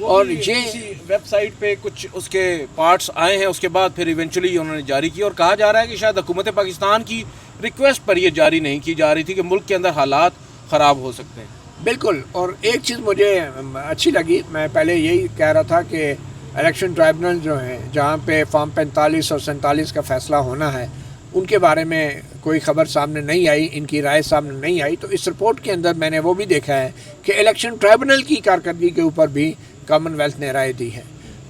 اور یہ یہ ویب سائٹ پہ کچھ اس کے پارٹس آئے ہیں، اس کے بعد پھر ایونچولی انہوں نے جاری کی، اور کہا جا رہا ہے کہ شاید حکومت پاکستان کی ریکویسٹ پر یہ جاری نہیں کی جا رہی تھی کہ ملک کے اندر حالات خراب ہو سکتے ہیں۔ بالکل، اور ایک چیز مجھے اچھی لگی، میں پہلے یہی کہہ رہا تھا کہ الیکشن ٹرائبونل جو ہیں جہاں پہ فارم 45 اور 47 کا فیصلہ ہونا ہے، ان کے بارے میں کوئی خبر سامنے نہیں آئی، ان کی رائے سامنے نہیں آئی، تو اس رپورٹ کے اندر میں نے وہ بھی دیکھا ہے کہ الیکشن ٹرائبونل کی کارکردگی کے اوپر بھی کامن ویلتھ نے رائے دی ہے۔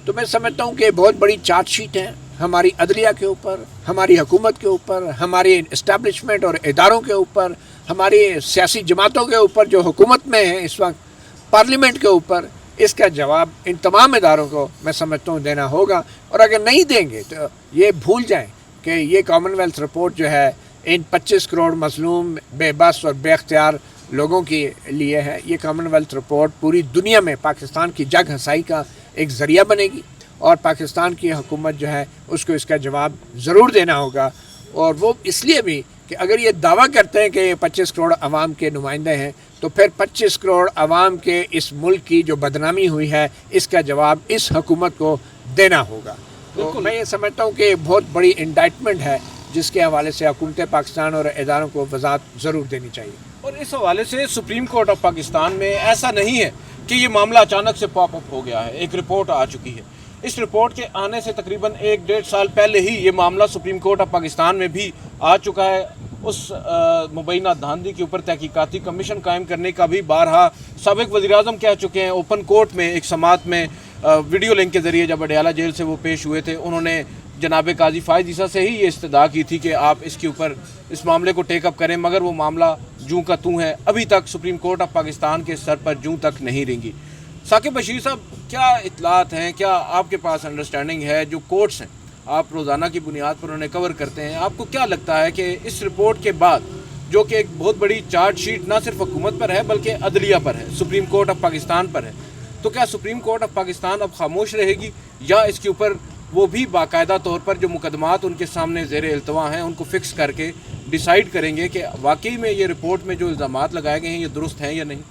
تو میں سمجھتا ہوں کہ بہت بڑی چارج شیٹ ہے ہماری عدلیہ کے اوپر، ہماری حکومت کے اوپر، ہماری اسٹیبلشمنٹ اور اداروں کے اوپر، ہماری سیاسی جماعتوں کے اوپر جو حکومت میں ہیں اس وقت، پارلیمنٹ کے اوپر۔ اس کا جواب ان تمام اداروں کو میں سمجھتا ہوں دینا ہوگا، اور اگر نہیں دیں گے تو یہ بھول جائیں کہ یہ کامن ویلتھ رپورٹ جو ہے ان 25 کروڑ مظلوم، بے بس اور بے اختیار لوگوں کے لیے ہے۔ یہ کامن ویلتھ رپورٹ پوری دنیا میں پاکستان کی جگ ہنسائی کا ایک ذریعہ بنے گی، اور پاکستان کی حکومت جو ہے اس کو اس کا جواب ضرور دینا ہوگا۔ اور وہ اس لیے بھی کہ اگر یہ دعویٰ کرتے ہیں کہ یہ 25 کروڑ عوام کے نمائندے ہیں، تو پھر 25 کروڑ عوام کے اس ملک کی جو بدنامی ہوئی ہے اس کا جواب اس حکومت کو دینا ہوگا۔ تو میں یہ سمجھتا ہوں کہ بہت بڑی انڈائٹمنٹ ہے جس کے حوالے سے حکومت پاکستان اور اداروں کو وضاحت ضرور دینی چاہیے۔ اور اس حوالے سے سپریم کورٹ آف پاکستان میں ایسا نہیں ہے کہ یہ معاملہ اچانک سے پاپ اپ ہو گیا ہے، ایک رپورٹ آ چکی ہے۔ اس رپورٹ کے آنے سے تقریباً 1-1.5 سال پہلے ہی یہ معاملہ سپریم کورٹ آف پاکستان میں بھی آ چکا ہے۔ اس مبینہ دھاندلی کے اوپر تحقیقاتی کمیشن قائم کرنے کا بھی بارہا سابق وزیر اعظم کہہ چکے ہیں۔ اوپن کورٹ میں ایک سماعت میں ویڈیو لنک کے ذریعے جب اڈیالہ جیل سے وہ پیش ہوئے تھے، انہوں نے جناب قاضی فائز عیسیٰ سے ہی یہ استدعا کی تھی کہ آپ اس کے اوپر اس معاملے کو ٹیک اپ کریں، مگر وہ معاملہ جوں کا توں ہے، ابھی تک سپریم کورٹ آف پاکستان کے سر پر جوں تک نہیں رنگی۔ ثاقب بشیر صاحب، کیا اطلاعات ہیں، کیا آپ کے پاس انڈرسٹینڈنگ ہے، جو کورٹس ہیں آپ روزانہ کی بنیاد پر انہیں کور کرتے ہیں، آپ کو کیا لگتا ہے کہ اس رپورٹ کے بعد جو کہ ایک بہت بڑی چارج شیٹ نہ صرف حکومت پر ہے بلکہ عدلیہ پر ہے، سپریم کورٹ آف پاکستان پر ہے، تو کیا سپریم کورٹ آف پاکستان اب خاموش رہے گی، یا اس کے اوپر وہ بھی باقاعدہ طور پر جو مقدمات ان کے سامنے زیر التوا ہیں ان کو فکس کر کے ڈیسائیڈ کریں گے کہ واقعی میں یہ رپورٹ میں جو الزامات لگائے گئے ہیں یہ درست ہیں یا نہیں؟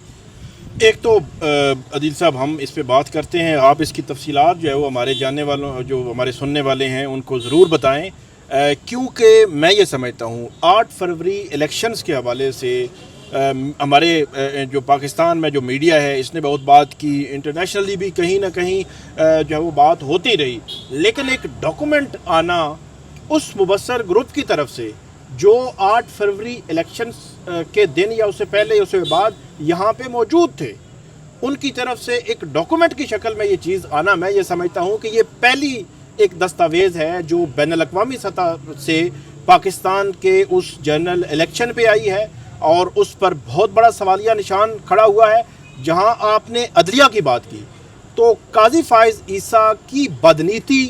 ایک تو عدیل صاحب ہم اس پہ بات کرتے ہیں، آپ اس کی تفصیلات جو ہے وہ ہمارے جاننے والوں، جو ہمارے سننے والے ہیں ان کو ضرور بتائیں، کیونکہ میں یہ سمجھتا ہوں 8 فروری الیکشنز کے حوالے سے ہمارے جو پاکستان میں جو میڈیا ہے اس نے بہت بات کی، انٹرنیشنلی بھی کہیں نہ کہیں جو ہے وہ بات ہوتی رہی، لیکن ایک ڈاکومنٹ آنا اس مبصر گروپ کی طرف سے جو 8 فروری الیکشنز کے دن یا اس سے پہلے اس کے بعد یہاں پہ موجود تھے، ان کی طرف سے ایک ڈاکومنٹ کی شکل میں یہ چیز آنا، میں یہ سمجھتا ہوں کہ یہ پہلی ایک دستاویز ہے جو بین الاقوامی سطح سے پاکستان کے اس جنرل الیکشن پہ آئی ہے، اور اس پر بہت بڑا سوالیہ نشان کھڑا ہوا ہے۔ جہاں آپ نے عدلیہ کی بات کی تو قاضی فائز عیسیٰ کی بدنیتی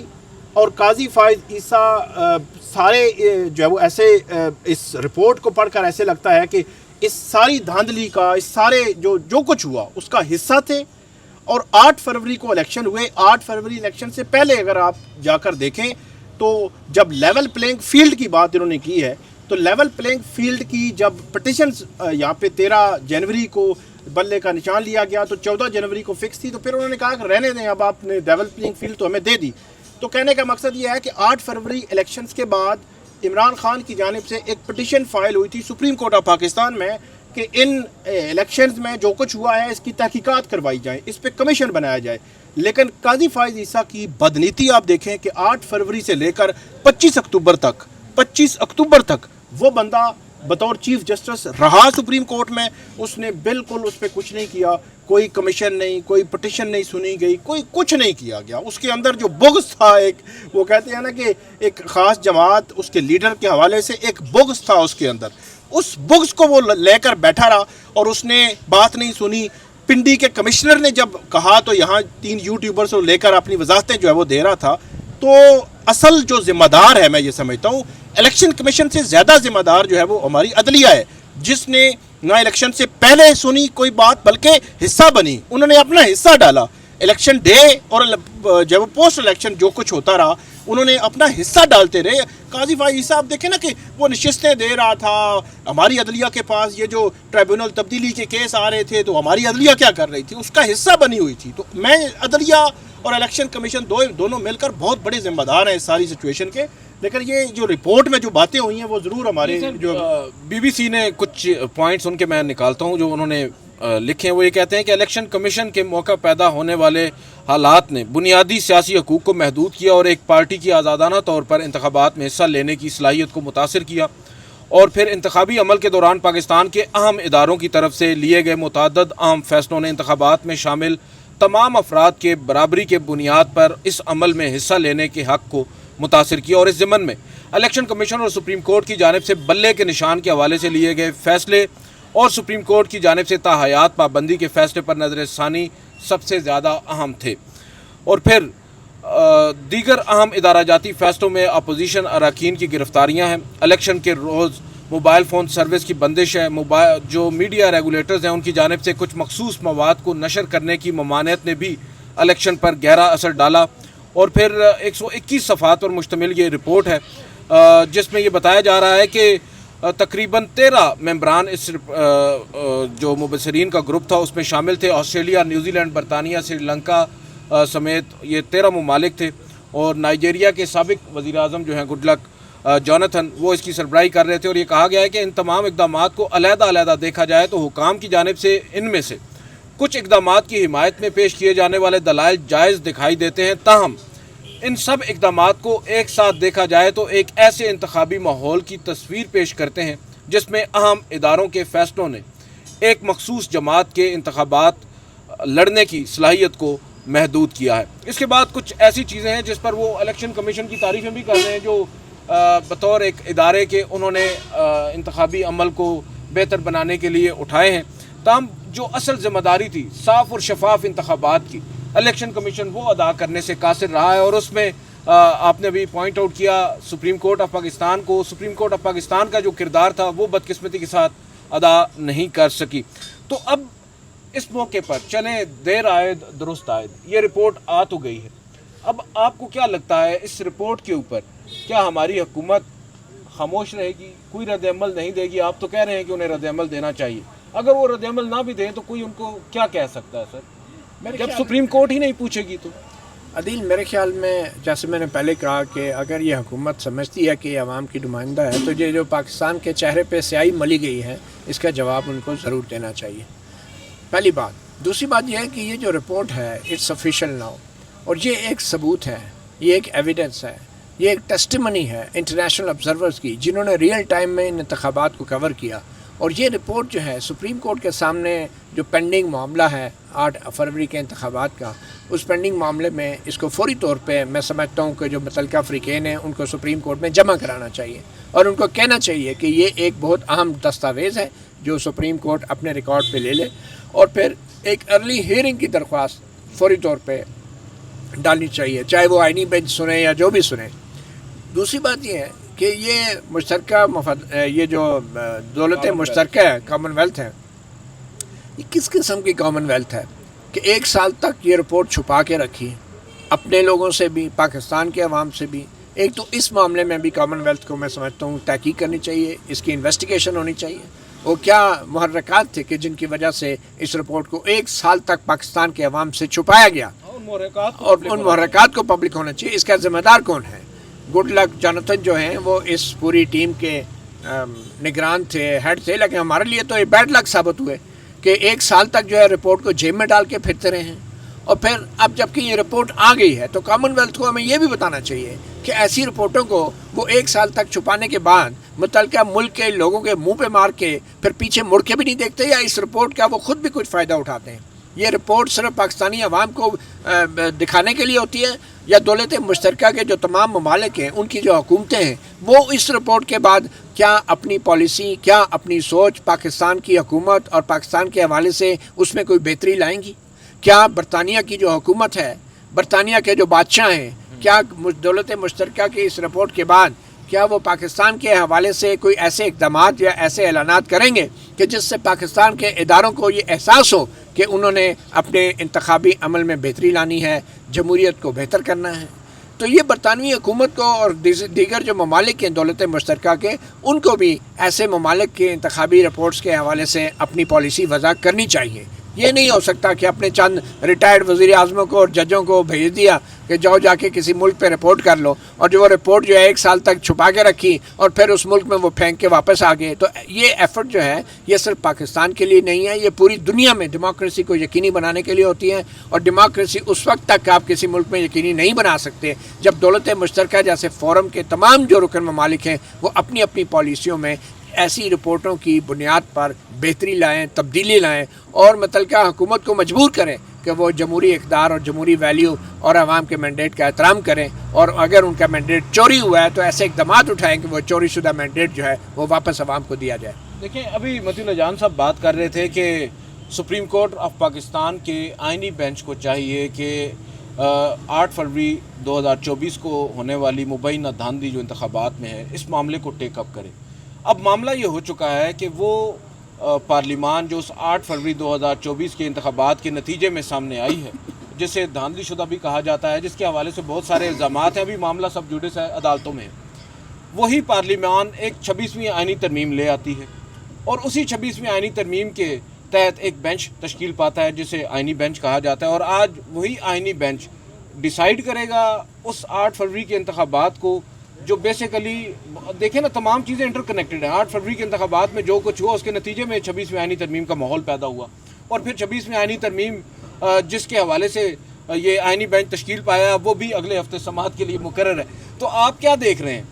اور قاضی فائز عیسیٰ سارے جو ہے وہ ایسے اس رپورٹ کو پڑھ کر ایسے لگتا ہے کہ اس ساری دھاندلی کا، اس سارے جو کچھ ہوا اس کا حصہ تھے۔ اور 8 فروری کو الیکشن ہوئے، 8 فروری الیکشن سے پہلے اگر آپ جا کر دیکھیں تو جب لیول پلینگ فیلڈ کی بات انہوں نے کی ہے، تو لیول پلینگ فیلڈ کی جب پٹیشنز یہاں پہ 13 جنوری کو بلے کا نشان لیا گیا تو 14 جنوری کو فکس تھی، تو پھر انہوں نے کہا کہ رہنے دیں، اب آپ نے لیول پلینگ فیلڈ تو ہمیں دے دی۔ تو کہنے کا مقصد یہ ہے کہ 8 فروری الیکشنز کے بعد عمران خان کی جانب سے ایک پٹیشن فائل ہوئی تھی سپریم کورٹ آف پاکستان میں کہ ان الیکشنز میں جو کچھ ہوا ہے اس کی تحقیقات کروائی جائیں، اس پہ کمیشن بنایا جائے۔ لیکن قاضی فائز عیسیٰ کی بدنیتی آپ دیکھیں کہ 8 فروری سے لے کر 25 اکتوبر تک وہ بندہ بطور چیف جسٹس رہا سپریم کورٹ میں، اس نے بالکل اس پہ کچھ نہیں کیا، کوئی کمیشن نہیں، کوئی پٹیشن نہیں سنی گئی، کوئی کچھ نہیں کیا گیا۔ اس کے اندر جو بغض تھا، ایک وہ کہتے ہیں نا کہ ایک خاص جماعت اس کے لیڈر کے حوالے سے ایک بغض تھا اس کے اندر، اس بغض کو وہ لے کر بیٹھا رہا اور اس نے بات نہیں سنی۔ پنڈی کے کمشنر نے جب کہا تو یہاں 3 یوٹیوبرز کو لے کر اپنی وضاحتیں جو ہے وہ دے رہا تھا۔ تو اصل جو ذمہ دار ہے، میں یہ سمجھتا ہوں الیکشن کمیشن سے زیادہ ذمہ دار جو ہے وہ ہماری عدلیہ ہے، جس نے نہ الیکشن سے پہلے سنی کوئی بات بلکہ حصہ بنی، انہوں نے اپنا حصہ ڈالا۔ الیکشن ڈے اور جب پوسٹ الیکشن جو کچھ ہوتا رہا انہوں نے اپنا حصہ ڈالتے رہے. قاضی فائز صاحب دیکھیں نا کہ وہ نشستیں دے رہا تھا ہماری عدلیہ کے پاس, یہ جو ٹریبونل تبدیلی کے کیس آ رہے تھے تو ہماری عدلیہ کیا کر رہی تھی, اس کا حصہ بنی ہوئی تھی. تو میں عدلیہ اور الیکشن کمیشن دونوں مل کر بہت بڑے ذمہ دار ہیں اس ساری سچویشن کے. لیکن یہ جو رپورٹ میں جو باتیں ہوئی ہیں وہ ضرور ہمارے جو بی بی سی نے کچھ پوائنٹس ان کے میں نکالتا ہوں جو انہوں نے لکھے ہیں. وہ یہ کہتے ہیں کہ الیکشن کمیشن کے موقع پیدا ہونے والے حالات نے بنیادی سیاسی حقوق کو محدود کیا اور ایک پارٹی کی آزادانہ طور پر انتخابات میں حصہ لینے کی صلاحیت کو متاثر کیا, اور پھر انتخابی عمل کے دوران پاکستان کے اہم اداروں کی طرف سے لیے گئے متعدد اہم فیصلوں نے انتخابات میں شامل تمام افراد کے برابری کے بنیاد پر اس عمل میں حصہ لینے کے حق کو متاثر کیا. اور اس ضمن میں الیکشن کمیشن اور سپریم کورٹ کی جانب سے بلے کے نشان کے حوالے سے لیے گئے فیصلے اور سپریم کورٹ کی جانب سے تاحیات پابندی کے فیصلے پر نظر ثانی سب سے زیادہ اہم تھے. اور پھر دیگر اہم ادارہ جاتی فیصلوں میں اپوزیشن اراکین کی گرفتاریاں ہیں, الیکشن کے روز موبائل فون سروس کی بندش ہے, جو میڈیا ریگولیٹرز ہیں ان کی جانب سے کچھ مخصوص مواد کو نشر کرنے کی ممانعت نے بھی الیکشن پر گہرا اثر ڈالا. اور پھر 121 صفحات پر مشتمل یہ رپورٹ ہے جس میں یہ بتایا جا رہا ہے کہ تقریباً 13 ممبران اس جو مبصرین کا گروپ تھا اس میں شامل تھے. آسٹریلیا, نیوزی لینڈ, برطانیہ, سری لنکا سمیت یہ 13 ممالک تھے, اور نائجیریا کے سابق وزیر اعظم جو ہیں گڈ لک جوناتھن وہ اس کی سربراہی کر رہے تھے. اور یہ کہا گیا ہے کہ ان تمام اقدامات کو علیحدہ دیکھا جائے تو حکام کی جانب سے ان میں سے کچھ اقدامات کی حمایت میں پیش کیے جانے والے دلائل جائز دکھائی دیتے ہیں, تاہم ان سب اقدامات کو ایک ساتھ دیکھا جائے تو ایک ایسے انتخابی ماحول کی تصویر پیش کرتے ہیں جس میں اہم اداروں کے فیصلوں نے ایک مخصوص جماعت کے انتخابات لڑنے کی صلاحیت کو محدود کیا ہے. اس کے بعد کچھ ایسی چیزیں ہیں جس پر وہ الیکشن کمیشن کی تعریفیں بھی کر رہے ہیں جو بطور ایک ادارے کے انہوں نے انتخابی عمل کو بہتر بنانے کے لیے اٹھائے ہیں. تاہم جو اصل ذمہ داری تھی صاف اور شفاف انتخابات کی, الیکشن کمیشن وہ ادا کرنے سے قاصر رہا ہے. اور اس میں آپ نے ابھی پوائنٹ آؤٹ کیا سپریم کورٹ آف پاکستان کو, سپریم کورٹ آف پاکستان کا جو کردار تھا وہ بدقسمتی کے ساتھ ادا نہیں کر سکی. تو اب اس موقع پر چلیں دیر آئے درست آئے, یہ رپورٹ آ تو گئی ہے. اب آپ کو کیا لگتا ہے اس رپورٹ کے اوپر کیا ہماری حکومت خاموش رہے گی, کوئی رد عمل نہیں دے گی؟ آپ تو کہہ رہے ہیں کہ انہیں رد عمل دینا چاہیے, اگر وہ رد عمل نہ بھی دیں تو کوئی ان کو کیا کہہ سکتا ہے سر, جب سپریم کورٹ ہی نہیں پوچھے گی تو؟ عدیل میرے خیال میں جیسے میں نے پہلے کہا کہ اگر یہ حکومت سمجھتی ہے کہ یہ عوام کی نمائندہ ہے تو یہ جو پاکستان کے چہرے پہ سیاہی ملی گئی ہے اس کا جواب ان کو ضرور دینا چاہیے, پہلی بات. دوسری بات یہ ہے کہ یہ جو رپورٹ ہے اٹس آفیشیل ناؤ, اور یہ ایک ثبوت ہے, یہ ایک ایویڈنس ہے, یہ ایک ٹیسٹیمنی ہے انٹرنیشنل آبزرورز کی جنہوں نے ریئل ٹائم میں ان انتخابات کو کور کیا. اور یہ رپورٹ جو ہے سپریم کورٹ کے سامنے جو پینڈنگ معاملہ ہے 8 فروری کے انتخابات کا, اس پینڈنگ معاملے میں اس کو فوری طور پہ میں سمجھتا ہوں کہ جو متعلقہ فریقین ہیں ان کو سپریم کورٹ میں جمع کرانا چاہیے اور ان کو کہنا چاہیے کہ یہ ایک بہت اہم دستاویز ہے جو سپریم کورٹ اپنے ریکارڈ پہ لے لے, اور پھر ایک ارلی ہیئرنگ کی درخواست فوری طور پہ ڈالنی چاہیے, چاہے وہ آئینی بینچ سنیں یا جو بھی سنیں. دوسری بات یہ ہے کہ یہ مشترکہ یہ جو دولت مشترکہ ہے کامن ویلتھ ہے, یہ کس قسم کی کامن ویلتھ ہے کہ 1 سال تک یہ رپورٹ چھپا کے رکھی اپنے لوگوں سے بھی, پاکستان کے عوام سے بھی. ایک تو اس معاملے میں بھی کامن ویلتھ کو میں سمجھتا ہوں تحقیق کرنی چاہیے, اس کی انویسٹیگیشن ہونی چاہیے. وہ کیا محرکات تھے کہ جن کی وجہ سے اس رپورٹ کو 1 سال تک پاکستان کے عوام سے چھپایا گیا, اور ان محرکات کو پبلک ہونا چاہیے. اس کا ذمہ دار کون ہے؟ گڈ لک جوناتھن جو ہیں وہ اس پوری ٹیم کے نگران تھے, ہیڈ تھے, لیکن ہمارے لیے تو یہ بیڈ لک ثابت ہوئے کہ 1 سال تک جو ہے رپورٹ کو جیب میں ڈال کے پھرتے رہے ہیں. اور پھر اب جب کہ یہ رپورٹ آ گئی ہے تو کامن ویلتھ کو ہمیں یہ بھی بتانا چاہیے کہ ایسی رپورٹوں کو وہ 1 سال تک چھپانے کے بعد متعلقہ ملک کے لوگوں کے منہ پہ مار کے پھر پیچھے مڑ کے بھی نہیں دیکھتے, یا اس رپورٹ کا وہ خود بھی کچھ فائدہ اٹھاتے ہیں. یہ رپورٹ صرف پاکستانی عوام کو دکھانے کے لیے ہوتی ہے, یا دولت مشترکہ کے جو تمام ممالک ہیں ان کی جو حکومتیں ہیں وہ اس رپورٹ کے بعد کیا اپنی پالیسی, کیا اپنی سوچ پاکستان کی حکومت اور پاکستان کے حوالے سے اس میں کوئی بہتری لائیں گی؟ کیا برطانیہ کی جو حکومت ہے, برطانیہ کے جو بادشاہ ہیں, کیا دولت مشترکہ کی اس رپورٹ کے بعد کیا وہ پاکستان کے حوالے سے کوئی ایسے اقدامات یا ایسے اعلانات کریں گے کہ جس سے پاکستان کے اداروں کو یہ احساس ہو کہ انہوں نے اپنے انتخابی عمل میں بہتری لانی ہے, جمہوریت کو بہتر کرنا ہے؟ تو یہ برطانوی حکومت کو اور دیگر جو ممالک ہیں دولت مشترکہ کے، ان کو بھی ایسے ممالک کے انتخابی رپورٹس کے حوالے سے اپنی پالیسی وضع کرنی چاہیے۔ یہ نہیں ہو سکتا کہ اپنے چند ریٹائرڈ وزیر اعظموں کو اور ججوں کو بھیج دیا کہ جاؤ جا کے کسی ملک پہ رپورٹ کر لو، اور جو وہ رپورٹ جو ہے 1 سال تک چھپا کے رکھی اور پھر اس ملک میں وہ پھینک کے واپس آ گئے۔ تو یہ ایفرٹ جو ہے یہ صرف پاکستان کے لیے نہیں ہے، یہ پوری دنیا میں ڈیموکریسی کو یقینی بنانے کے لیے ہوتی ہے، اور ڈیموکریسی اس وقت تک آپ کسی ملک میں یقینی نہیں بنا سکتے جب دولت مشترکہ جیسے فورم کے تمام جو رکن ممالک ہیں وہ اپنی اپنی پالیسیوں میں ایسی رپورٹوں کی بنیاد پر بہتری لائیں، تبدیلی لائیں، اور متعلقہ حکومت کو مجبور کریں کہ وہ جمہوری اقدار اور جمہوری ویلیو اور عوام کے مینڈیٹ کا احترام کریں، اور اگر ان کا مینڈیٹ چوری ہوا ہے تو ایسے اقدامات اٹھائیں کہ وہ چوری شدہ مینڈیٹ جو ہے وہ واپس عوام کو دیا جائے۔ دیکھیں، ابھی متی اللہ جان صاحب بات کر رہے تھے کہ سپریم کورٹ آف پاکستان کے آئینی بینچ کو چاہیے کہ 8 فروری 2024 کو ہونے والی مبینہ دھاندلی جو انتخابات میں ہے اس معاملے کو ٹیک اپ کرے۔ اب معاملہ یہ ہو چکا ہے کہ وہ پارلیمان جو اس 8 فروری 2024 کے انتخابات کے نتیجے میں سامنے آئی ہے، جسے دھاندلی شدہ بھی کہا جاتا ہے، جس کے حوالے سے بہت سارے الزامات ہیں، ابھی معاملہ سب جوڈس ہے، عدالتوں میں ہے، وہی پارلیمان ایک 26ویں آئینی ترمیم لے آتی ہے، اور اسی 26ویں آئینی ترمیم کے تحت ایک بینچ تشکیل پاتا ہے جسے آئینی بینچ کہا جاتا ہے، اور آج وہی آئینی بینچ ڈیسائیڈ کرے گا اس 8 فروری کے انتخابات کو، جو بیسیکلی دیکھیں نا تمام چیزیں انٹر کنیکٹڈ ہیں۔ 8 فروری کے انتخابات میں جو کچھ ہوا اس کے نتیجے میں 26ویں آئینی ترمیم کا ماحول پیدا ہوا، اور پھر 26ویں آئینی ترمیم جس کے حوالے سے یہ آئینی بینچ تشکیل پایا وہ بھی اگلے ہفتے سماعت کے لیے مقرر ہے۔ تو آپ کیا دیکھ رہے ہیں؟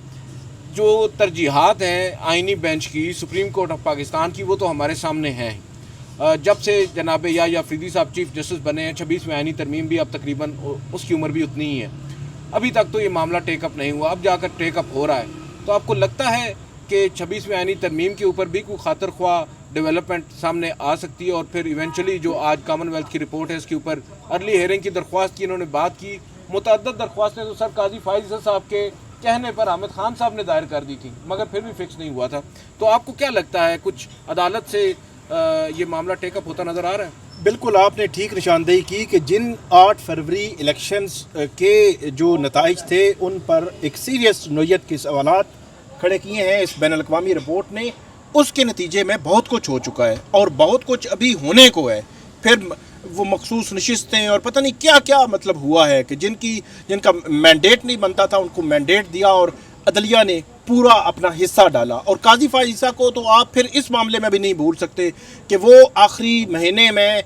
جو ترجیحات ہیں آئینی بینچ کی، سپریم کورٹ آف پاکستان کی، وہ تو ہمارے سامنے ہیں۔ جب سے جناب یا فریدی صاحب چیف جسٹس بنے ہیں، 26ویں آئینی ترمیم بھی اب تقریباً اس کی عمر بھی اتنی ہی ہے، ابھی تک تو یہ معاملہ ٹیک اپ نہیں ہوا، اب جا کر ٹیک اپ ہو رہا ہے۔ تو آپ کو لگتا ہے کہ 26ویں آئینی ترمیم کے اوپر بھی کوئی خاطر خواہ ڈیولپمنٹ سامنے آ سکتی ہے، اور پھر ایونچولی جو آج کامن ویلتھ کی رپورٹ ہے اس کے اوپر ارلی ہیئرنگ کی درخواست کی انہوں نے بات کی، متعدد درخواستیں تو سر قاضی فائز صاحب کے کہنے پر حامد خان صاحب نے دائر کر دی تھی، مگر پھر بھی فکس نہیں ہوا تھا۔ تو آپ کو کیا لگتا ہے کچھ عدالت سے یہ معاملہ ٹیک اپ ہوتا نظر آ رہا ہے؟ بالکل آپ نے ٹھیک نشاندہی کی کہ جن 8 فروری الیکشنز کے جو نتائج تھے ان پر ایک سیریس نوعیت کے سوالات کھڑے کیے ہیں اس بین الاقوامی رپورٹ نے، اس کے نتیجے میں بہت کچھ ہو چکا ہے اور بہت کچھ ابھی ہونے کو ہے۔ پھر وہ مخصوص نشستیں اور پتہ نہیں کیا کیا مطلب ہوا ہے کہ جن کا مینڈیٹ نہیں بنتا تھا ان کو مینڈیٹ دیا، اور عدلیہ نے پورا اپنا حصہ ڈالا۔ اور قاضی فائز کو تو آپ پھر اس معاملے میں بھی نہیں بھول سکتے کہ وہ آخری مہینے میں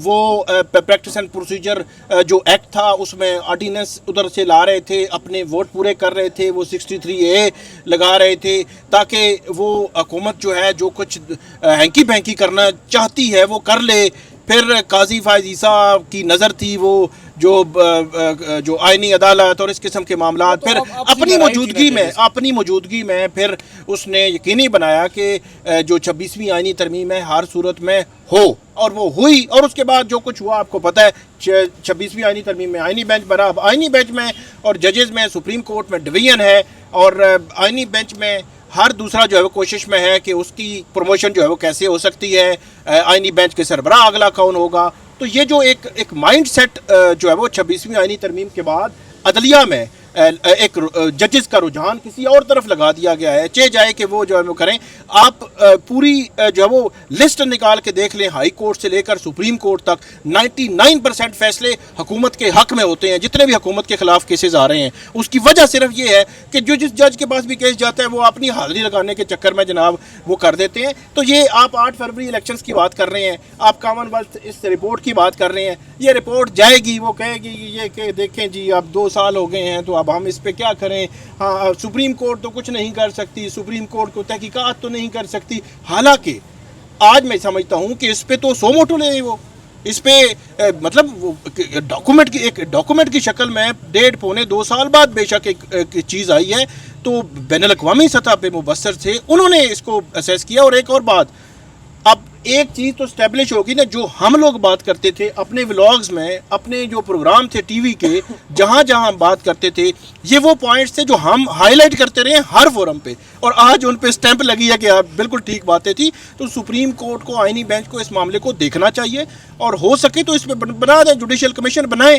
وہ پریکٹس اینڈ پروسیجر جو ایکٹ تھا اس میں آرڈیننس ادھر سے لا رہے تھے، اپنے ووٹ پورے کر رہے تھے، وہ 63A لگا رہے تھے تاکہ وہ حکومت جو ہے جو کچھ ہینکی بینکی کرنا چاہتی ہے وہ کر لے۔ پھر قاضی فائز عیسیٰ کی نظر تھی وہ جو آئینی عدالت اور اس قسم کے معاملات، پھر اپنی موجودگی میں پھر اس نے یقینی بنایا کہ جو 26ویں آئینی ترمیم ہے ہر صورت میں ہو، اور وہ ہوئی۔ اور اس کے بعد جو کچھ ہوا آپ کو پتہ ہے، 26ویں آئینی ترمیم میں آئینی بینچ بنا، اب آئینی بینچ میں اور ججز میں سپریم کورٹ میں ڈویژن ہے، اور آئینی بینچ میں ہر دوسرا جو ہے وہ کوشش میں ہے کہ اس کی پروموشن جو ہے وہ کیسے ہو سکتی ہے، آئینی بینچ کے سربراہ اگلا کون ہوگا۔ تو یہ جو ایک مائنڈ سیٹ جو ہے وہ 26ویں آئینی ترمیم کے بعد عدلیہ میں ایک ججز کا رجحان کسی اور طرف لگا دیا گیا ہے، چاہے جائے کہ وہ جو ہے وہ کریں۔ آپ پوری جو ہے وہ لسٹ نکال کے دیکھ لیں، ہائی کورٹ سے لے کر سپریم کورٹ تک 99% فیصلے حکومت کے حق میں ہوتے ہیں۔ جتنے بھی حکومت کے خلاف کیسز آ رہے ہیں اس کی وجہ صرف یہ ہے کہ جو جس جج کے پاس بھی کیس جاتا ہے وہ اپنی حاضری لگانے کے چکر میں جناب وہ کر دیتے ہیں۔ تو یہ آپ 8 فروری الیکشنز کی بات کر رہے ہیں، آپ کامن ویلتھ اس رپورٹ کی بات کر رہے ہیں، یہ رپورٹ جائے گی، وہ کہے گی یہ کہ دیکھیں جی اب 2 سال ہو گئے ہیں تو اب ہم اس پہ کیا کریں، ہاں سپریم کورٹ تو کچھ نہیں کر سکتی، سپریم کورٹ کو تحقیقات تو نہیں کر سکتی۔ حالانکہ آج میں سمجھتا ہوں کہ اس پہ تو سو موٹو لے، وہ اس پہ مطلب ڈاکومنٹ کی شکل میں 1.5-2 سال بعد بے شک ایک چیز آئی ہے، تو بین الاقوامی سطح پہ مبصر تھے، انہوں نے اس کو اسیس کیا۔ اور ایک اور بات، اب ایک چیز تو اسٹیبلش ہوگی نا، جو ہم لوگ بات کرتے تھے اپنے ولاگز میں، اپنے جو پروگرام تھے ٹی وی کے، جہاں ہم بات کرتے تھے، یہ وہ پوائنٹس تھے جو ہم ہائی لائٹ کرتے رہے ہر فورم پہ، اور آج ان پہ سٹیمپ لگی ہے کہ بالکل ٹھیک باتیں تھی۔ تو سپریم کورٹ کو، آئینی بینچ کو اس معاملے کو دیکھنا چاہیے، اور ہو سکے تو اس پہ بنا دیں، جوڈیشل کمیشن بنائیں،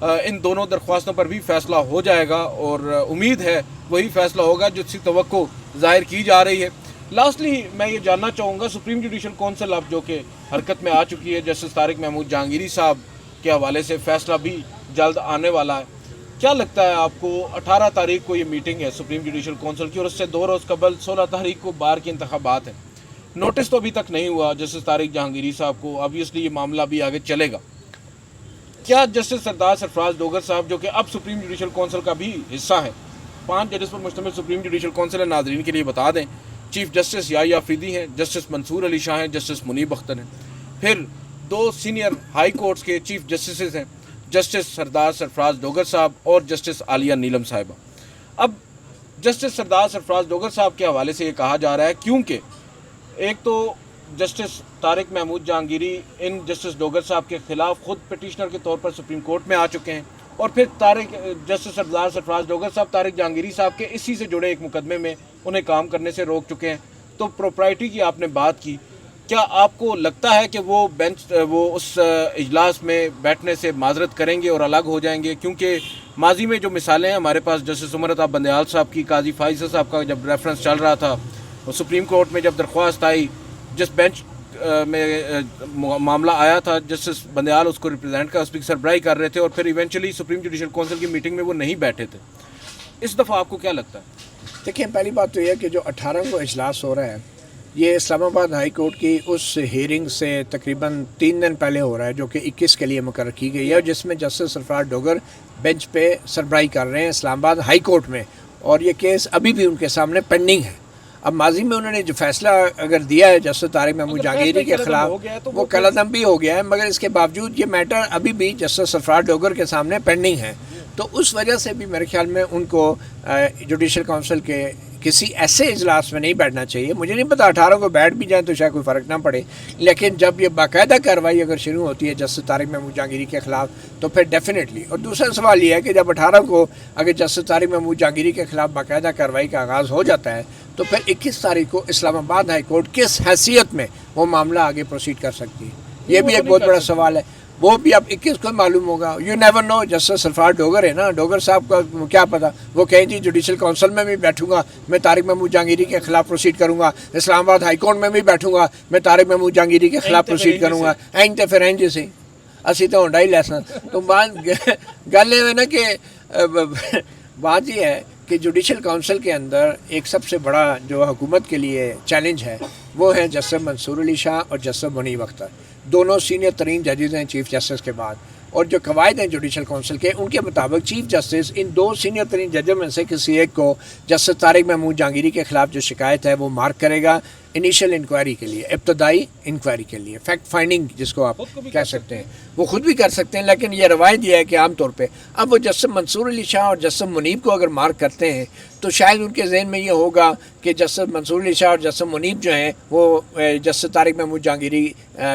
ان دونوں درخواستوں پر بھی فیصلہ ہو جائے گا اور امید ہے وہی فیصلہ ہوگا جس کی توقع ظاہر کی جا رہی ہے۔ لاسٹلی میں یہ جاننا چاہوں گا، سپریم جوڈیشل کونسل اب جو کہ حرکت میں آ چکی ہے، جسٹس طارق محمود جہانگیری صاحب کے حوالے سے فیصلہ بھی جلد آنے والا ہے، کیا لگتا ہے آپ کو 18 تاریخ کو یہ میٹنگ ہے سپریم جوڈیشل کونسل کی اور اس سے 2 روز قبل 16 تاریخ کو بار کے انتخابات ہیں، نوٹس تو ابھی تک نہیں ہوا جسٹس طارق جہانگیری صاحب کو، obviously یہ معاملہ بھی آگے چلے گا، کیا جسٹس سردار سرفراز ڈوگر صاحب جو کہ اب سپریم جوڈیشل کونسل کا بھی حصہ ہے، 5 ججز پر مشتمل سپریم جوڈیشل کونسل ہے، ناظرین کے لیے بتا دیں، چیف جسٹس یحییٰ آفریدی ہیں، جسٹس منصور علی شاہ ہیں، جسٹس منیب اختر ہیں، پھر 2 سینئر ہائی کورٹس کے چیف جسٹسز ہیں، جسٹس سردار سرفراز ڈوگر صاحب اور جسٹس عالیہ نیلم صاحبہ۔ اب جسٹس سردار سرفراز ڈوگر صاحب کے حوالے سے یہ کہا جا رہا ہے، کیونکہ ایک تو جسٹس طارق محمود جہانگیری ان جسٹس ڈوگر صاحب کے خلاف خود پٹیشنر کے طور پر سپریم کورٹ میں آ چکے ہیں، اور پھر جسٹس سردار سرفراز ڈوگر صاحب طارق جہانگیری صاحب کے اسی سے جڑے ایک مقدمے میں انہیں کام کرنے سے روک چکے ہیں۔ تو پروپرائٹی کی آپ نے بات کی، کیا آپ کو لگتا ہے کہ وہ اس اجلاس میں بیٹھنے سے معذرت کریں گے اور الگ ہو جائیں گے؟ کیونکہ ماضی میں جو مثالیں ہیں ہمارے پاس، جسٹس عمر عطا بندیال صاحب کی، قاضی فائزہ صاحب کا جب ریفرنس چل رہا تھا، اور سپریم کورٹ میں جب درخواست آئی، جس بینچ میں معاملہ آیا تھا، جسٹس بندیال اس کو ریپرزینٹ کا اسپیکر سربراہی کر رہے تھے، اور پھر ایونچولی سپریم جوڈیشل کونسل کی میٹنگ میں وہ نہیں بیٹھے تھے۔ اس دفعہ آپ کو کیا لگتا ہے؟ دیکھیں، پہلی بات تو یہ ہے کہ جو 18 کو اجلاس ہو رہا ہے، یہ اسلام آباد ہائی کورٹ کی اس ہیئرنگ سے تقریباً 3 دن پہلے ہو رہا ہے، جو کہ 21 کے لیے مقرر کی گئی ہے، جس میں جسٹس سرفراز ڈوگر بینچ پہ سربراہی کر رہے ہیں اسلام آباد ہائی کورٹ میں، اور یہ کیس ابھی بھی ان کے سامنے پینڈنگ ہے۔ اب ماضی میں انہوں نے جو فیصلہ اگر دیا ہے جسٹس طارق محمود جہانگیری کے خلاف، وہ کل عدم بھی ہو گیا ہے، مگر اس کے باوجود یہ میٹر ابھی بھی جسٹس سرفراز ڈوگر کے سامنے پینڈنگ ہے، تو اس وجہ سے بھی میرے خیال میں ان کو جوڈیشل کونسل کے کسی ایسے اجلاس میں نہیں بیٹھنا چاہیے۔ مجھے نہیں پتا 18 کو بیٹھ بھی جائیں تو شاید کوئی فرق نہ پڑے، لیکن جب یہ باقاعدہ کارروائی اگر شروع ہوتی ہے جسٹس طارق محمود جہانگیری کے خلاف تو پھر ڈیفینیٹلی، اور دوسرا سوال یہ ہے کہ جب 18 کو اگر جسٹس طارق محمود جہانگیری کے خلاف باقاعدہ کارروائی کا آغاز ہو جاتا ہے تو پھر 21 تاریخ کو اسلام آباد ہائی کورٹ کس حیثیت میں وہ معاملہ آگے پروسیڈ کر سکتی ہے، یہ بھی ایک بہت بڑا سوال ہے۔ وہ بھی اب 21 کو معلوم ہوگا، یو نیور نو۔ جسٹس سرفراز ڈوگر ہے نا، ڈوگر صاحب کا کیا پتا، وہ کہیں جی جوڈیشل کونسل میں بھی بیٹھوں گا، میں طارق محمود جہانگیری کے خلاف پروسیڈ کروں گا، اسلام آباد ہائی کورٹ میں بھی بیٹھوں گا، میں طارق محمود جہانگیری کے خلاف پروسیڈ کروں گا، این تے پھر این جیسے اسی تو ہونڈا ہی لیسن۔ تو گل یہ ہے نا کہ بات یہ ہے کہ جوڈیشل کونسل کے اندر ایک سب سے بڑا جو حکومت کے لیے چیلنج ہے وہ ہے جسٹس منصور علی شاہ اور جسٹس منیب اختر، دونوں سینئر ترین ججز ہیں چیف جسٹس کے بعد، اور جو قواعد ہیں جوڈیشل کونسل کے ان کے مطابق چیف جسٹس ان 2 سینئر ترین ججوں میں سے کسی ایک کو جسٹس طارق محمود جہانگیری کے خلاف جو شکایت ہے وہ مارک کرے گا انیشیل انکوائری کے لیے، ابتدائی انکوائری کے لیے، فیکٹ فائنڈنگ جس کو آپ کہہ سکتے ہیں، وہ خود بھی کر سکتے ہیں، لیکن یہ روایت یہ ہے کہ عام طور پہ اب وہ جسٹس منصور علی شاہ اور جسٹس منیب کو اگر مارک کرتے ہیں تو شاید ان کے ذہن میں یہ ہوگا کہ جسٹس منصور علی شاہ اور جسٹس منیب جو ہیں وہ جسٹس طارق محمود جہانگیری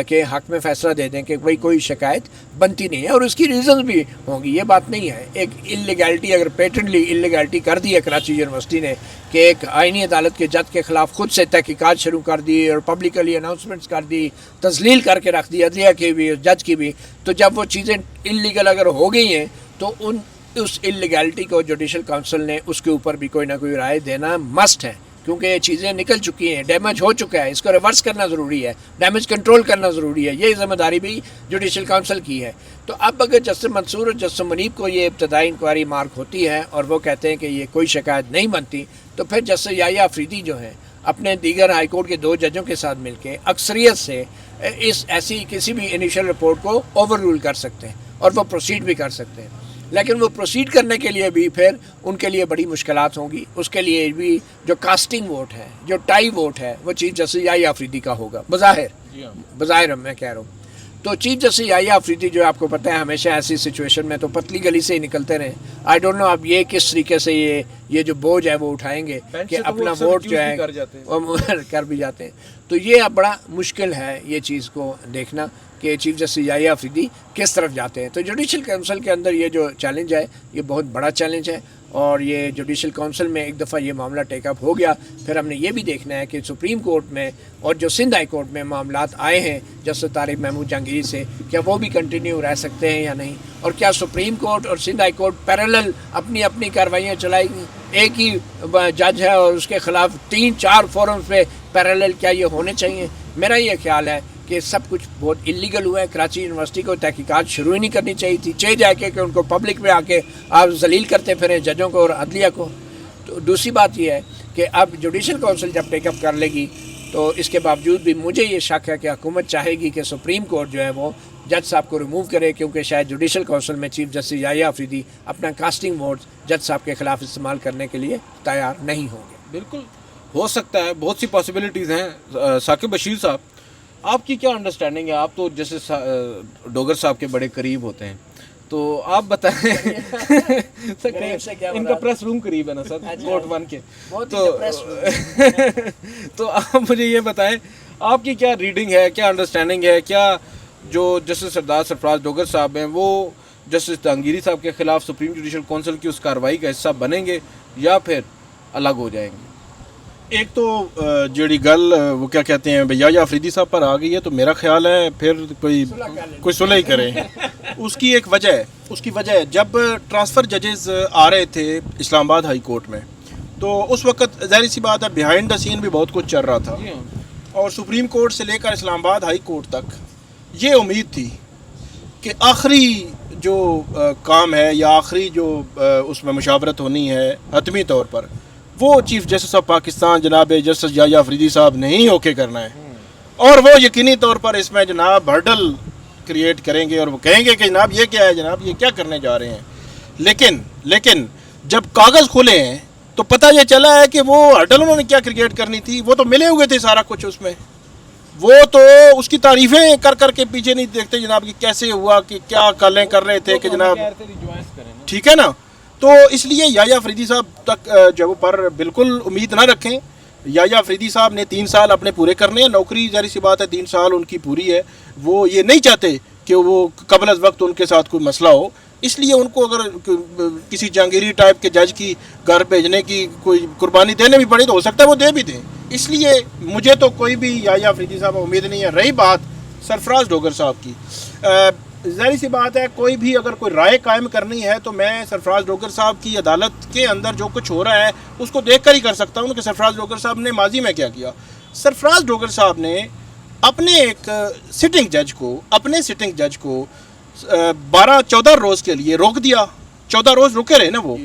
کے حق میں فیصلہ دے دیں کہ بھائی کوئی شکایت بنتی نہیں ہے، اور اس کی ریزنز بھی ہوں گی، یہ بات نہیں ہے۔ ایک انلیگیلٹی اگر پیٹنٹلی انلیگیلٹی کر دی ہے کراچی یونیورسٹی نے کہ ایک آئینی عدالت کے جج کے خلاف خود سے تحقیقات شروع کر دی اور پبلکلی اناؤنسمنٹس کر دی، تذلیل کر کے رکھ دی عدلیہ کی بھی جج کی بھی، تو جب وہ چیزیں انلیگل اگر ہو گئی ہیں تو اس انلیگیلٹی کو جوڈیشل کونسل نے اس کے اوپر بھی کوئی نہ کوئی رائے دینا مسٹ ہے، کیونکہ یہ چیزیں نکل چکی ہیں، ڈیمیج ہو چکا ہے، اس کو ریورس کرنا ضروری ہے، ڈیمیج کنٹرول کرنا ضروری ہے، یہ ذمہ داری بھی جوڈیشل کونسل کی ہے۔ تو اب اگر جسٹس منصور اور جسٹس منیب کو یہ ابتدائی انکوائری مارک ہوتی ہے اور وہ کہتے ہیں کہ یہ کوئی شکایت نہیں بنتی، تو پھر جسٹس یحییٰ آفریدی جو ہیں اپنے دیگر ہائی کورٹ کے 2 ججوں کے ساتھ مل کے اکثریت سے ایسی کسی بھی انیشل رپورٹ کو اوور رول کر سکتے ہیں اور وہ پروسیڈ بھی کر سکتے ہیں، لیکن وہ پروسیڈ کرنے کے لیے بھی پھر ان کے لیے بڑی مشکلات ہوں گی، اس کے لیے بھی جو کاسٹنگ ووٹ ہے، جو ٹائی ووٹ ہے، وہ چیف جسٹس یحییٰ آفریدی کا ہوگا بظاہر میں کہہ رہا ہوں۔ تو چیف جسٹس یحییٰ آفریدی جو آپ کو پتہ ہے ہمیشہ ایسی سچویشن میں تو پتلی گلی سے ہی نکلتے رہے، آئی ڈونٹ نو اب یہ کس طریقے سے یہ جو بوجھ ہے وہ اٹھائیں گے کہ اپنا ووٹ جو ہے وہ کر بھی جاتے ہیں، تو یہ اب بڑا مشکل ہے یہ چیز کو دیکھنا کہ چیف جسٹس یحییٰ آفریدی کس طرف جاتے ہیں۔ تو جوڈیشل کونسل کے اندر یہ جو چیلنج ہے یہ بہت بڑا چیلنج ہے، اور یہ جوڈیشل کونسل میں ایک دفعہ یہ معاملہ ٹیک اپ ہو گیا، پھر ہم نے یہ بھی دیکھنا ہے کہ سپریم کورٹ میں اور جو سندھ ہائی کورٹ میں معاملات آئے ہیں جسٹس طارق محمود جہانگیری سے، کیا وہ بھی کنٹینیو رہ سکتے ہیں یا نہیں، اور کیا سپریم کورٹ اور سندھ ہائی کورٹ پیرالل اپنی اپنی کارروائیاں چلائیں گی. ایک ہی جج ہے اور اس کے خلاف 3-4 فورمز پہ پیرالل کیا یہ ہونے چاہیے؟ میرا یہ خیال ہے کہ سب کچھ بہت اللیگل ہوا ہے. کراچی یونیورسٹی کو تحقیقات شروع ہی نہیں کرنی چاہیے تھی، چاہے جا کے کہ ان کو پبلک میں آ کے آپ ذلیل کرتے پھریں ججوں کو اور عدلیہ کو. تو دوسری بات یہ ہے کہ اب جوڈیشل کونسل جب ٹیک اپ کر لے گی تو اس کے باوجود بھی مجھے یہ شک ہے کہ حکومت چاہے گی کہ سپریم کورٹ جو ہے وہ جج صاحب کو ریموو کرے، کیونکہ شاید جوڈیشل کونسل میں چیف جسٹس یحییٰ آفریدی اپنا کاسٹنگ ووٹ جج صاحب کے خلاف استعمال کرنے کے لیے تیار نہیں ہوں گے. بالکل ہو سکتا ہے، بہت سی پاسبلٹیز ہیں. ثاقب بشیر صاحب، آپ کی کیا انڈرسٹینڈنگ ہے؟ آپ تو جیسے ڈوگر صاحب کے بڑے قریب ہوتے ہیں، تو آپ بتائیں. ان کا پریس روم قریب ہے نا سر کورٹ 1 کے، تو آپ مجھے یہ بتائیں آپ کی کیا ریڈنگ ہے، کیا انڈرسٹینڈنگ ہے؟ کیا جو جسٹس سردار سرفراز ڈوگر صاحب ہیں وہ جسٹس جہانگیری صاحب کے خلاف سپریم جوڈیشل کونسل کی اس کارروائی کا حصہ بنیں گے یا پھر الگ ہو جائیں گے؟ ایک تو جیڑی گل وہ کیا کہتے ہیں یحییٰ آفریدی صاحب پر آ گئی ہے، تو میرا خیال ہے پھر کوئی صلح ہی کرے. اس کی ایک وجہ ہے، اس کی وجہ ہے جب ٹرانسفر ججز آ رہے تھے اسلام آباد ہائی کورٹ میں، تو اس وقت ظاہر سی بات ہے بیہائنڈ دا سین بھی بہت کچھ چل رہا تھا، اور سپریم کورٹ سے لے کر اسلام آباد ہائی کورٹ تک یہ امید تھی کہ آخری جو کام ہے یا آخری جو اس میں مشاورت ہونی ہے حتمی طور پر، وہ چیف جسٹس آف پاکستان جناب جسٹس یحییٰ آفریدی صاحب نے ہی اوکے کرنا ہے، اور وہ یقینی طور پر اس میں جناب ہرڈل کریٹ کریں گے اور وہ کہیں گے کہ جناب یہ کیا ہے، جناب یہ کیا کرنے جا رہے ہیں. لیکن جب کاغذ کھلے ہیں تو پتہ یہ چلا ہے کہ وہ ہرڈل انہوں نے کیا کریٹ کرنی تھی. وہ تو ملے ہوئے تھے سارا کچھ اس میں، وہ تو اس کی تعریفیں کر کے پیچھے نہیں دیکھتے جناب کہ کیسے ہوا، کہ کیا کالیں کر رہے تھے کہ جناب ٹھیک ہے نا. تو اس لیے یحییٰ آفریدی صاحب تک جو پر بالکل امید نہ رکھیں. یحییٰ آفریدی صاحب نے 3 سال اپنے پورے کرنے ہیں، نوکری ظاہر سی بات ہے 3 سال ان کی پوری ہے. وہ یہ نہیں چاہتے کہ وہ قبل از وقت ان کے ساتھ کوئی مسئلہ ہو، اس لیے ان کو اگر کسی جہانگیری ٹائپ کے جج کی گھر بھیجنے کی کوئی قربانی دینے بھی پڑے تو ہو سکتا ہے وہ دے بھی دیں. اس لیے مجھے تو کوئی بھی یحییٰ آفریدی صاحب امید نہیں ہے. رہی بات سرفراز ڈوگر صاحب کی، ظاہر سی بات ہے کوئی بھی اگر کوئی رائے قائم کرنی ہے تو میں سرفراز ڈوگر صاحب کی عدالت کے اندر جو کچھ ہو رہا ہے اس کو دیکھ کر ہی کر سکتا ہوں کہ سرفراز ڈوگر صاحب نے ماضی میں کیا کیا. سرفراز ڈوگر صاحب نے اپنے ایک سٹنگ جج کو 12-14 روز کے لیے روک دیا. 14 روز رکے رہے نا وہ.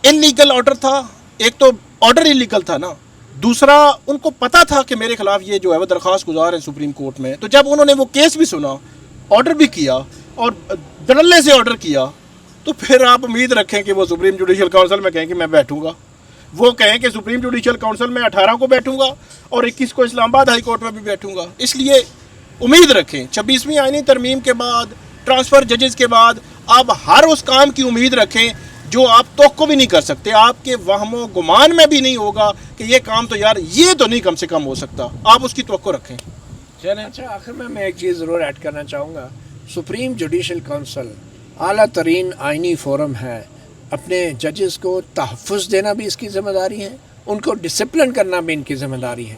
انلیگل آرڈر تھا، ایک تو آرڈر انلیگل تھا نا، دوسرا ان کو پتا تھا کہ میرے خلاف یہ جو ہے وہ درخواست گزار ہیں سپریم کورٹ میں. تو جب انہوں نے وہ کیس بھی سنا، آرڈر بھی کیا اور دھڑلے سے آرڈر کیا، تو پھر آپ امید رکھیں کہ وہ سپریم جوڈیشل کونسل میں کہیں کہ میں بیٹھوں گا. وہ کہیں کہ سپریم جوڈیشل کونسل میں 18 کو بیٹھوں گا اور 21 کو اسلام آباد ہائی کورٹ میں بھی بیٹھوں گا. اس لیے امید رکھیں 26ویں آئینی ترمیم کے بعد، ٹرانسفر ججز کے بعد، آپ ہر اس کام کی امید رکھیں جو آپ توقع بھی نہیں کر سکتے. آپ کے وہم و گمان میں بھی نہیں ہوگا کہ یہ کام تو یار یہ تو نہیں کم سے کم ہو سکتا. آپ اس کی توقع رکھیں. اچھا، آخر میں ایک چیز ضرور ایڈ کرنا چاہوں گا. سپریم جوڈیشل کونسل اعلیٰ ترین آئینی فورم ہے. اپنے ججز کو تحفظ دینا بھی اس کی ذمہ داری ہے، ان کو ڈسپلن کرنا بھی ان کی ذمہ داری ہے.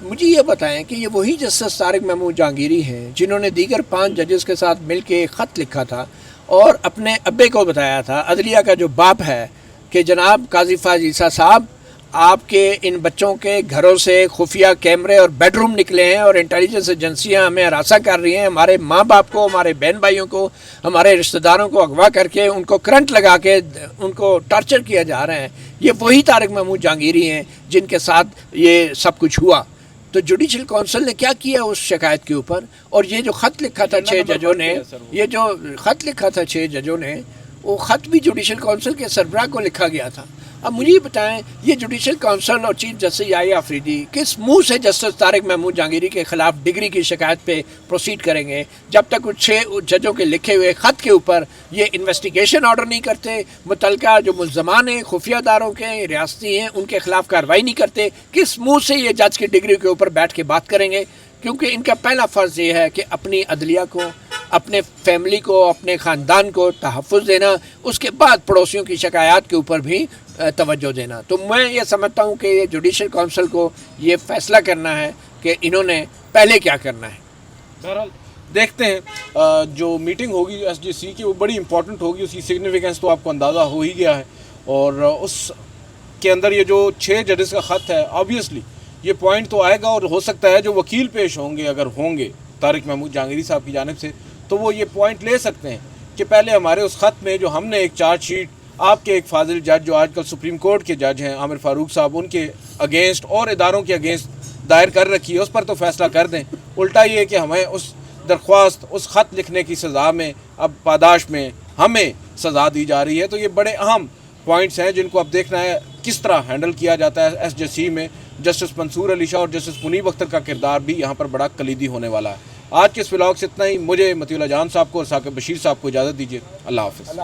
مجھے یہ بتائیں کہ یہ وہی جسٹس طارق محمود جہانگیری ہیں جنہوں نے دیگر 5 ججز کے ساتھ مل کے ایک خط لکھا تھا اور اپنے ابے کو بتایا تھا، عدلیہ کا جو باپ ہے، کہ جناب قاضی فائز عیسیٰ صاحب، آپ کے ان بچوں کے گھروں سے خفیہ کیمرے اور بیڈ روم نکلے ہیں اور انٹیلیجنس ایجنسیاں ہمیں ہراساں کر رہی ہیں، ہمارے ماں باپ کو، ہمارے بہن بھائیوں کو، ہمارے رشتہ داروں کو اغوا کر کے ان کو کرنٹ لگا کے ان کو ٹارچر کیا جا رہا ہے. یہ وہی طارق محمود جہانگیری ہیں جن کے ساتھ یہ سب کچھ ہوا. تو جوڈیشل کونسل نے کیا کیا اس شکایت کے اوپر؟ اور یہ جو خط لکھا تھا 6 ججوں نے، وہ خط بھی جوڈیشل کونسل کے سربراہ کو لکھا گیا تھا. اب مجھے یہ بتائیں، یہ جوڈیشل کونسل اور چیف جسٹس یحییٰ آفریدی کس منہ سے جسٹس طارق محمود جہانگیری کے خلاف ڈگری کی شکایت پہ پروسیڈ کریں گے جب تک وہ 6 ججوں کے لکھے ہوئے خط کے اوپر یہ انویسٹیگیشن آرڈر نہیں کرتے، متعلقہ جو ملزمان ہیں، خفیہ اداروں کے، ریاستی ہیں، ان کے خلاف کارروائی نہیں کرتے؟ کس منہ سے یہ جج کی ڈگری کے اوپر بیٹھ کے بات کریں گے؟ کیونکہ ان کا پہلا فرض یہ ہے کہ اپنی عدلیہ کو، اپنے فیملی کو اپنے خاندان کو تحفظ دینا، اس کے بعد پڑوسیوں کی شکایات کے اوپر بھی توجہ دینا. تو میں یہ سمجھتا ہوں کہ یہ جوڈیشل کونسل کو یہ فیصلہ کرنا ہے کہ انہوں نے پہلے کیا کرنا ہے. بہرحال دیکھتے ہیں جو میٹنگ ہوگی ایس جی سی کی وہ بڑی امپورٹنٹ ہوگی. اس کی سگنیفیکنس تو آپ کو اندازہ ہو ہی گیا ہے، اور اس کے اندر یہ جو 6 ججز کا خط ہے آبویسلی یہ پوائنٹ تو آئے گا، اور ہو سکتا ہے جو وکیل پیش ہوں گے اگر ہوں گے طارق محمود جہانگیری صاحب کی جانب سے تو وہ یہ پوائنٹ لے سکتے ہیں کہ پہلے ہمارے اس خط میں جو ہم نے ایک چارج شیٹ آپ کے ایک فاضل جج جو آج کل سپریم کورٹ کے جج ہیں عامر فاروق صاحب، ان کے اگینسٹ اور اداروں کے اگینسٹ دائر کر رکھی ہے، اس پر تو فیصلہ کر دیں. الٹا یہ کہ ہمیں اس درخواست اس خط لکھنے کی سزا میں اب پاداش میں ہمیں سزا دی جا رہی ہے. تو یہ بڑے اہم پوائنٹس ہیں جن کو اب دیکھنا ہے کس طرح ہینڈل کیا جاتا ہے. ایس جے سی میں جسٹس منصور علی شاہ اور جسٹس منیب اختر کا کردار بھی یہاں پر بڑا کلیدی ہونے والا ہے. آج کے اس ولاگ سے اتنا ہی. مجھے مطیع اللہ جان صاحب کو اور ثاقب بشیر صاحب کو اجازت دیجیے. اللہ حافظ.